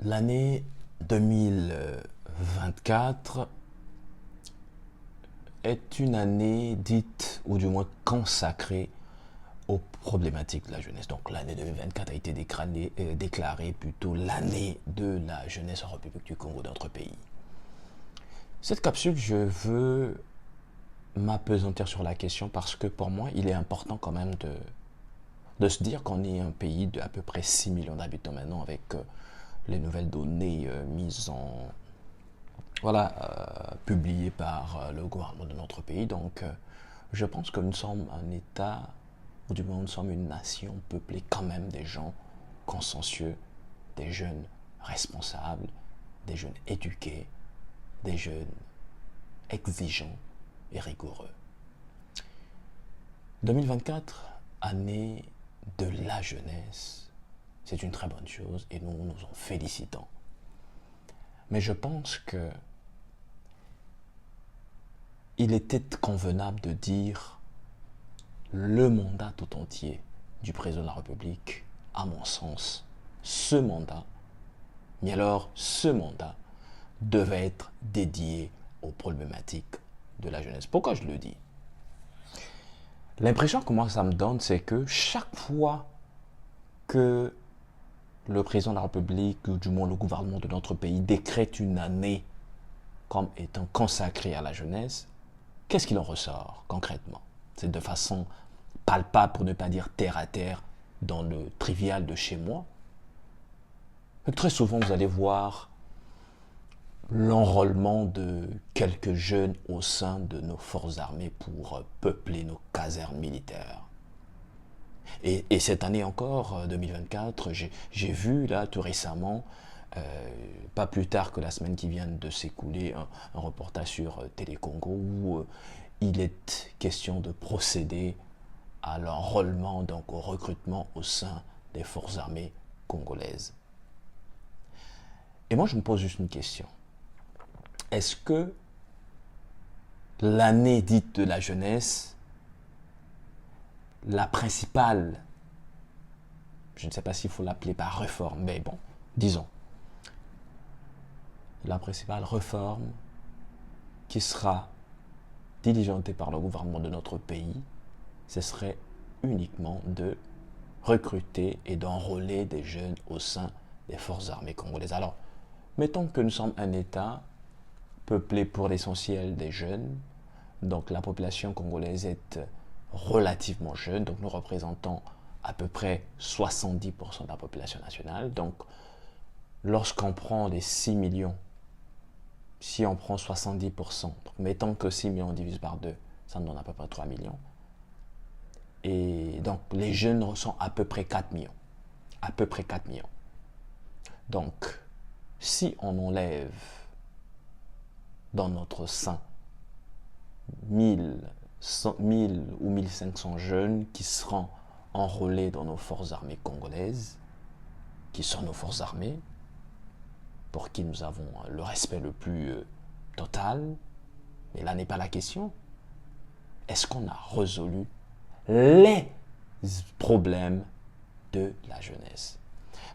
L'année 2024 est une année dite, ou du moins consacrée, aux problématiques de la jeunesse. Donc l'année 2024 a été déclarée plutôt l'année de la jeunesse en République du Congo, notre pays. Cette capsule, je veux m'apesantir sur la question parce que pour moi, il est important quand même de se dire qu'on est un pays de à peu près 6 millions d'habitants maintenant avec les nouvelles données mises en publiées par le gouvernement de notre pays. Donc je pense que nous sommes un État, ou du moins nous sommes une nation peuplée quand même des gens consciencieux, des jeunes responsables, des jeunes éduqués, des jeunes exigeants et rigoureux. 2024, année de la jeunesse, c'est une très bonne chose et nous nous en félicitons. Mais je pense que il était convenable de dire le mandat tout entier du président de la République, à mon sens, ce mandat, mais alors ce mandat devait être dédié aux problématiques de la jeunesse. Pourquoi je le dis? L'impression que moi ça me donne, c'est que chaque fois que le président de la République, ou du moins le gouvernement de notre pays, décrète une année comme étant consacrée à la jeunesse, qu'est-ce qu'il en ressort concrètement? C'est de façon palpable, pour ne pas dire terre à terre, dans le trivial de chez moi. Mais très souvent, vous allez voir l'enrôlement de quelques jeunes au sein de nos forces armées pour peupler nos casernes militaires. Et cette année encore, 2024, j'ai vu là tout récemment, pas plus tard que la semaine qui vient de s'écouler, un reportage sur Télé Congo où il est question de procéder à l'enrôlement, donc au recrutement au sein des forces armées congolaises. Et moi je me pose juste une question. Est-ce que l'année dite de la jeunesse, la principale, je ne sais pas s'il faut l'appeler par réforme, mais bon, disons, la principale réforme qui sera diligentée par le gouvernement de notre pays, ce serait uniquement de recruter et d'enrôler des jeunes au sein des forces armées congolaises. Alors, mettons que nous sommes un État peuplé pour l'essentiel des jeunes, donc la population congolaise est relativement jeune, donc nous représentons à peu près 70% de la population nationale. Donc, lorsqu'on prend les 6 millions, si on prend 70%, donc mettons que 6 millions divisé par 2, ça nous donne à peu près 3 millions. Et donc, les jeunes sont à peu près 4 millions. À peu près 4 millions. Donc, si on enlève dans notre sein 1000 ou 1500 jeunes qui seront enrôlés dans nos forces armées congolaises, qui sont nos forces armées, pour qui nous avons le respect le plus total, mais là n'est pas la question. Est-ce qu'on a résolu les problèmes de la jeunesse?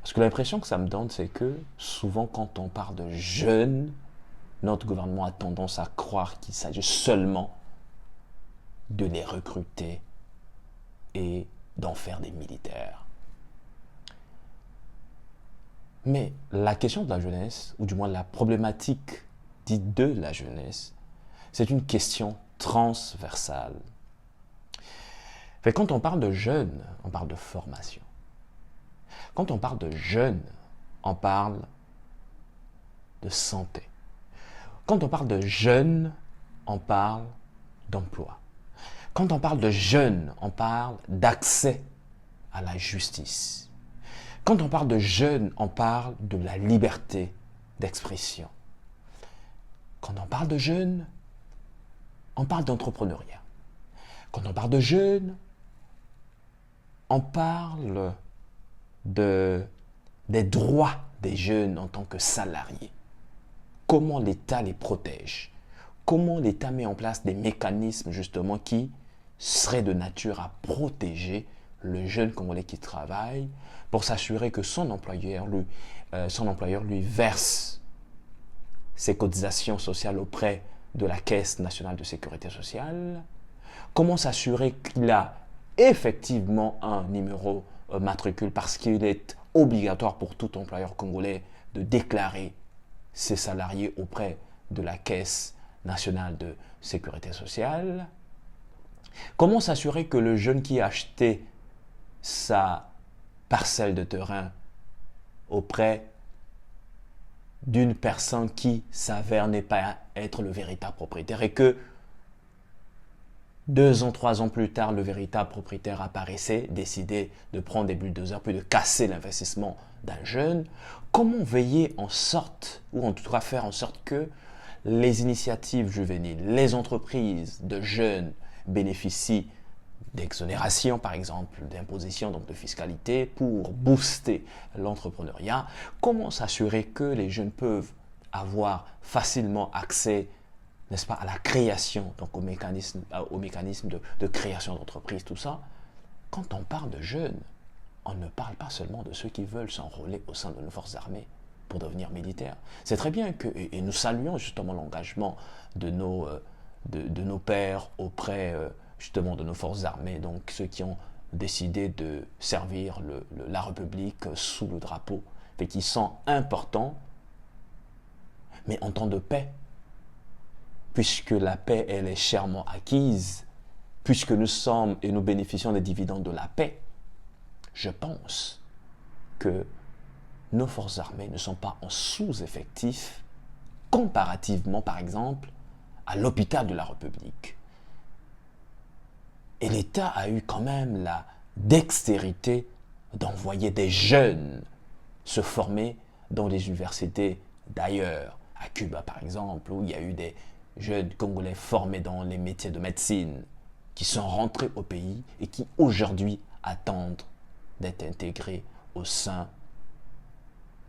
Parce que l'impression que ça me donne, c'est que souvent quand on parle de jeunes, notre gouvernement a tendance à croire qu'il s'agit seulement de les recruter et d'en faire des militaires. Mais la question de la jeunesse, ou du moins la problématique dite de la jeunesse, c'est une question transversale. Quand on parle de jeunes, on parle de formation. Quand on parle de jeunes, on parle de santé. Quand on parle de jeunes, on parle d'emploi. Quand on parle de jeunes, on parle d'accès à la justice. Quand on parle de jeunes, on parle de la liberté d'expression. Quand on parle de jeunes, on parle d'entrepreneuriat. Quand on parle de jeunes, on parle des droits des jeunes en tant que salariés. Comment l'État les protège? Comment l'État met en place des mécanismes justement qui seraient de nature à protéger le jeune Congolais qui travaille pour s'assurer que son employeur lui verse ses cotisations sociales auprès de la Caisse nationale de sécurité sociale? Comment s'assurer qu'il a effectivement un numéro matricule, parce qu'il est obligatoire pour tout employeur congolais de déclarer ses salariés auprès de la Caisse nationale de sécurité sociale? Comment s'assurer que le jeune qui a acheté sa parcelle de terrain auprès d'une personne qui s'avère ne pas être le véritable propriétaire et que 2 ans, 3 ans plus tard, le véritable propriétaire apparaissait, décidait de prendre des bulldozers, puis de casser l'investissement d'un jeune? Comment veiller en sorte, ou en tout cas faire en sorte que les initiatives juvéniles, les entreprises de jeunes bénéficient d'exonération, par exemple, d'imposition, donc de fiscalité, pour booster l'entrepreneuriat? Comment s'assurer que les jeunes peuvent avoir facilement accès, n'est-ce pas, à la création, donc au mécanisme de création d'entreprise, tout ça? Quand on parle de jeunes, on ne parle pas seulement de ceux qui veulent s'enrôler au sein de nos forces armées pour devenir militaires. C'est très bien que, et nous saluons justement l'engagement de nos pères auprès justement de nos forces armées, donc ceux qui ont décidé de servir la République sous le drapeau, et qui sont importants, mais en temps de paix, puisque la paix, elle est chèrement acquise, puisque nous sommes et nous bénéficions des dividendes de la paix, je pense que nos forces armées ne sont pas en sous-effectif comparativement, par exemple, à l'hôpital de la République. Et l'État a eu quand même la dextérité d'envoyer des jeunes se former dans les universités d'ailleurs, à Cuba par exemple, où il y a eu des jeunes Congolais formés dans les métiers de médecine, qui sont rentrés au pays et qui aujourd'hui attendent d'être intégrés au sein,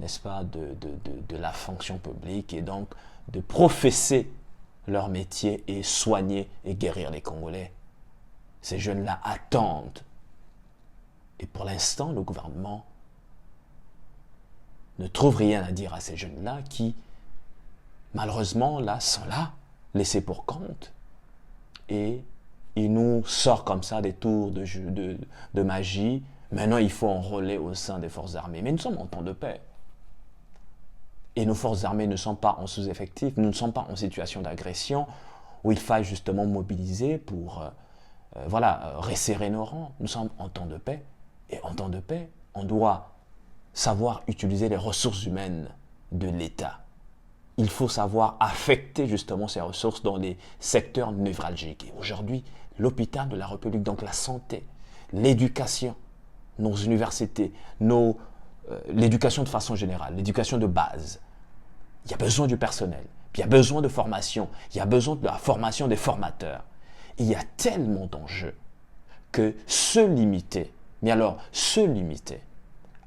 n'est-ce pas, de la fonction publique et donc de professer leur métier et soigner et guérir les Congolais. Ces jeunes-là attendent. Et pour l'instant, le gouvernement ne trouve rien à dire à ces jeunes-là qui, malheureusement, là, sont là, laissés pour compte. Et il nous sort comme ça des tours de magie. Maintenant, il faut enrôler au sein des forces armées. Mais nous sommes en temps de paix. Et nos forces armées ne sont pas en sous-effectif, nous ne sommes pas en situation d'agression où il faille justement mobiliser pour resserrer nos rangs. Nous sommes en temps de paix. Et en temps de paix, on doit savoir utiliser les ressources humaines de l'État. Il faut savoir affecter justement ces ressources dans les secteurs névralgiques. Et aujourd'hui, l'hôpital de la République, donc la santé, l'éducation, nos universités, l'éducation de façon générale, l'éducation de base, il y a besoin du personnel, puis il y a besoin de formation, il y a besoin de la formation des formateurs. Il y a tellement d'enjeux que se limiter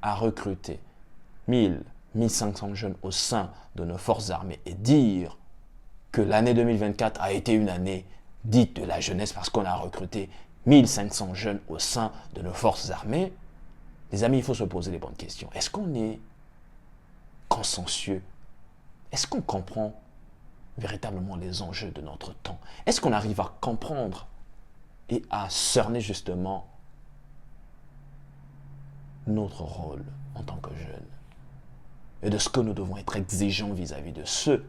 à recruter 1000, 1500 jeunes au sein de nos forces armées et dire que l'année 2024 a été une année dite de la jeunesse parce qu'on a recruté 1500 jeunes au sein de nos forces armées, les amis, il faut se poser les bonnes questions. Est-ce qu'on est consensueux? Est-ce qu'on comprend véritablement les enjeux de notre temps? Est-ce qu'on arrive à comprendre et à cerner justement notre rôle en tant que jeunes et de ce que nous devons être exigeants vis-à-vis de ceux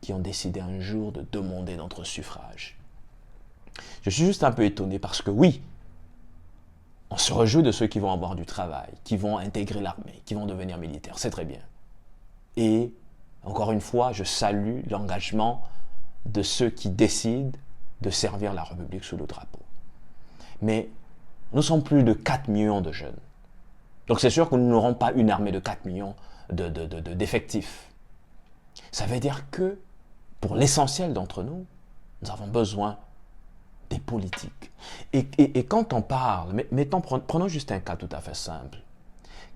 qui ont décidé un jour de demander notre suffrage? Je suis juste un peu étonné parce que oui, on se réjouit de ceux qui vont avoir du travail, qui vont intégrer l'armée, qui vont devenir militaires, c'est très bien. Et encore une fois, je salue l'engagement de ceux qui décident de servir la République sous le drapeau. Mais nous sommes plus de 4 millions de jeunes. Donc c'est sûr que nous n'aurons pas une armée de 4 millions d'effectifs. Ça veut dire que pour l'essentiel d'entre nous, nous avons besoin des politiques. Et quand on parle, prenons juste un cas tout à fait simple.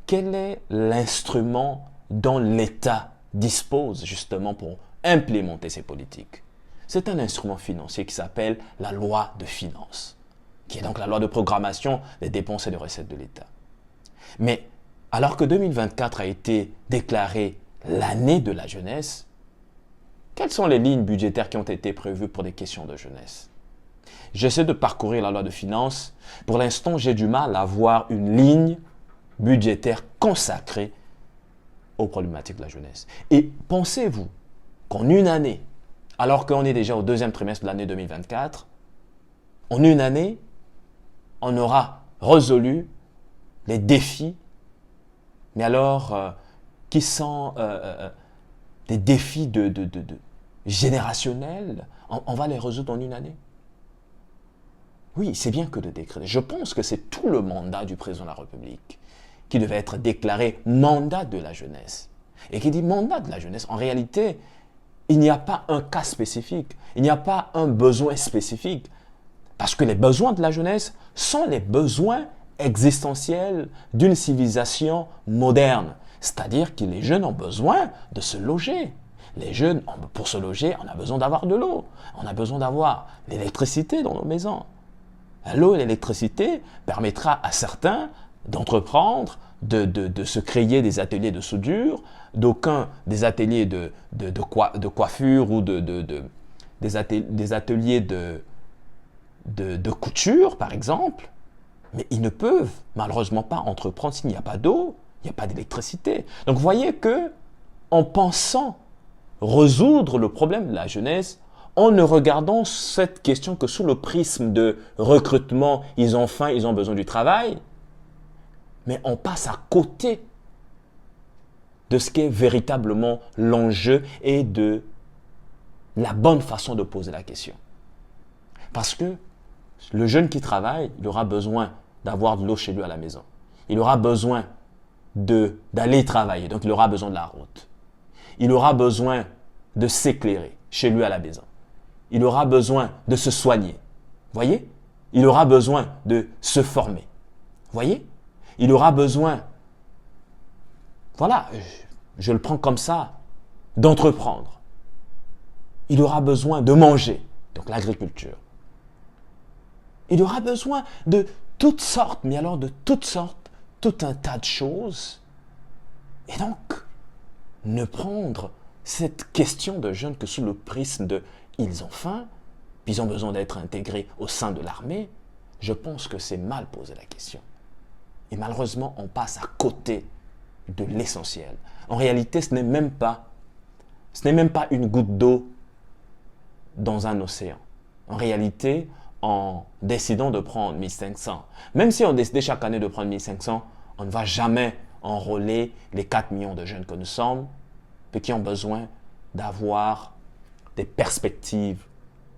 Quel est l'instrument dont l'État dispose justement pour implémenter ces politiques? C'est un instrument financier qui s'appelle la loi de finances. qui est donc la loi de programmation des dépenses et des recettes de l'État. Mais alors que 2024 a été déclaré l'année de la jeunesse, quelles sont les lignes budgétaires qui ont été prévues pour des questions de jeunesse? J'essaie de parcourir la loi de finances. Pour l'instant, j'ai du mal à voir une ligne budgétaire consacrée aux problématiques de la jeunesse. Et pensez-vous qu'en une année, alors qu'on est déjà au deuxième trimestre de l'année 2024, en une année, on aura résolu les défis, mais alors qui sont des défis générationnels, on va les résoudre en une année? Oui, c'est bien que de décréter. Je pense que c'est tout le mandat du président de la République qui devait être déclaré mandat de la jeunesse. Et qui dit mandat de la jeunesse, en réalité, il n'y a pas un cas spécifique, il n'y a pas un besoin spécifique. Parce que les besoins de la jeunesse sont les besoins existentiels d'une civilisation moderne. C'est-à-dire que les jeunes ont besoin de se loger. Les jeunes, pour se loger, on a besoin d'avoir de l'eau. On a besoin d'avoir l'électricité dans nos maisons. L'eau et l'électricité permettra à certains d'entreprendre, de se créer des ateliers de soudure, d'aucuns des ateliers de coiffure ou des ateliers de couture, par exemple. Mais ils ne peuvent malheureusement pas entreprendre s'il n'y a pas d'eau, il n'y a pas d'électricité. Donc vous voyez que, en pensant résoudre le problème de la jeunesse, en ne regardant cette question que sous le prisme de recrutement, ils ont faim, ils ont besoin du travail, mais on passe à côté de ce qui est véritablement l'enjeu et de la bonne façon de poser la question. Parce que le jeune qui travaille, il aura besoin d'avoir de l'eau chez lui à la maison. Il aura besoin d'aller travailler, donc il aura besoin de la route. Il aura besoin de s'éclairer chez lui à la maison. Il aura besoin de se soigner. Voyez? Il aura besoin de se former. Voyez? Il aura besoin, voilà, je le prends comme ça, d'entreprendre. Il aura besoin de manger, donc l'agriculture. Il aura besoin de toutes sortes, mais alors de toutes sortes, tout un tas de choses. Et donc, ne prendre cette question de jeunes que sous le prisme de ils ont faim, puis ils ont besoin d'être intégrés au sein de l'armée, je pense que c'est mal poser la question. Et malheureusement, on passe à côté de l'essentiel. En réalité, ce n'est même pas une goutte d'eau dans un océan. En réalité, en décidant de prendre 1500, même si on décidait chaque année de prendre 1500, on ne va jamais enrôler les 4 millions de jeunes que nous sommes, et qui ont besoin d'avoir des perspectives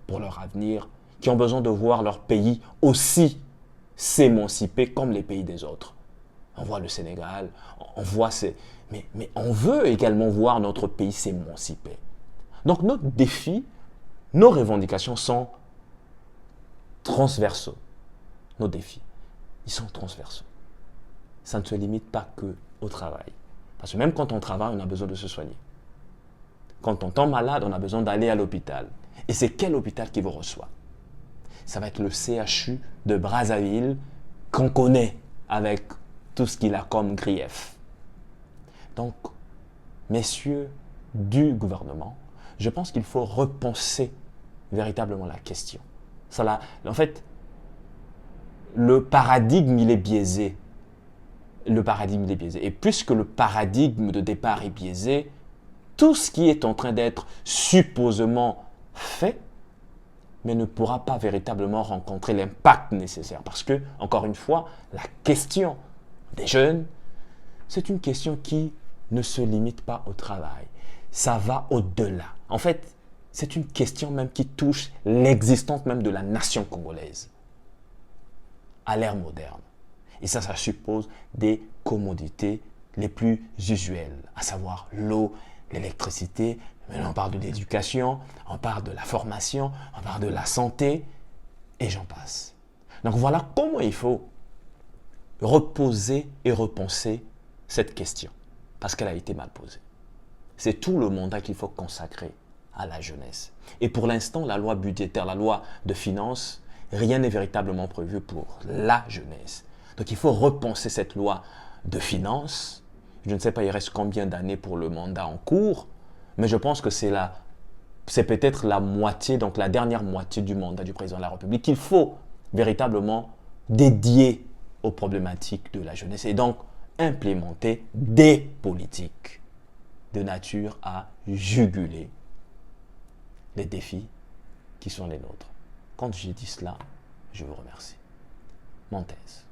pour leur avenir, qui ont besoin de voir leur pays aussi s'émanciper comme les pays des autres. On voit le Sénégal, on voit mais on veut également voir notre pays s'émanciper. Donc notre défi, nos revendications sont transversaux. Nos défis, ils sont transversaux. Ça ne se limite pas qu'au travail. Parce que même quand on travaille, on a besoin de se soigner. Quand on tombe malade, on a besoin d'aller à l'hôpital. Et c'est quel hôpital qui vous reçoit? Ça va être le CHU de Brazzaville qu'on connaît avec tout ce qu'il a comme grief. Donc, messieurs du gouvernement, je pense qu'il faut repenser véritablement la question. En fait, le paradigme, il est biaisé. Le paradigme, il est biaisé. Et puisque le paradigme de départ est biaisé, tout ce qui est en train d'être supposément fait, mais ne pourra pas véritablement rencontrer l'impact nécessaire. Parce que, encore une fois, la question des jeunes, c'est une question qui ne se limite pas au travail. Ça va au-delà. En fait, c'est une question même qui touche l'existence même de la nation congolaise à l'ère moderne. Et ça suppose des commodités les plus usuelles, à savoir l'eau, l'électricité. Maintenant, on parle de l'éducation, on parle de la formation, on parle de la santé, et j'en passe. Donc voilà comment il faut reposer et repenser cette question, parce qu'elle a été mal posée. C'est tout le mandat qu'il faut consacrer à la jeunesse. Et pour l'instant, la loi budgétaire, la loi de finances, rien n'est véritablement prévu pour la jeunesse. Donc il faut repenser cette loi de finances. Je ne sais pas, il reste combien d'années pour le mandat en cours, mais je pense que c'est peut-être la moitié, donc la dernière moitié du mandat du président de la République qu'il faut véritablement dédier aux problématiques de la jeunesse et donc implémenter des politiques de nature à juguler les défis qui sont les nôtres. Quand j'ai dit cela, je vous remercie. Mon thèse.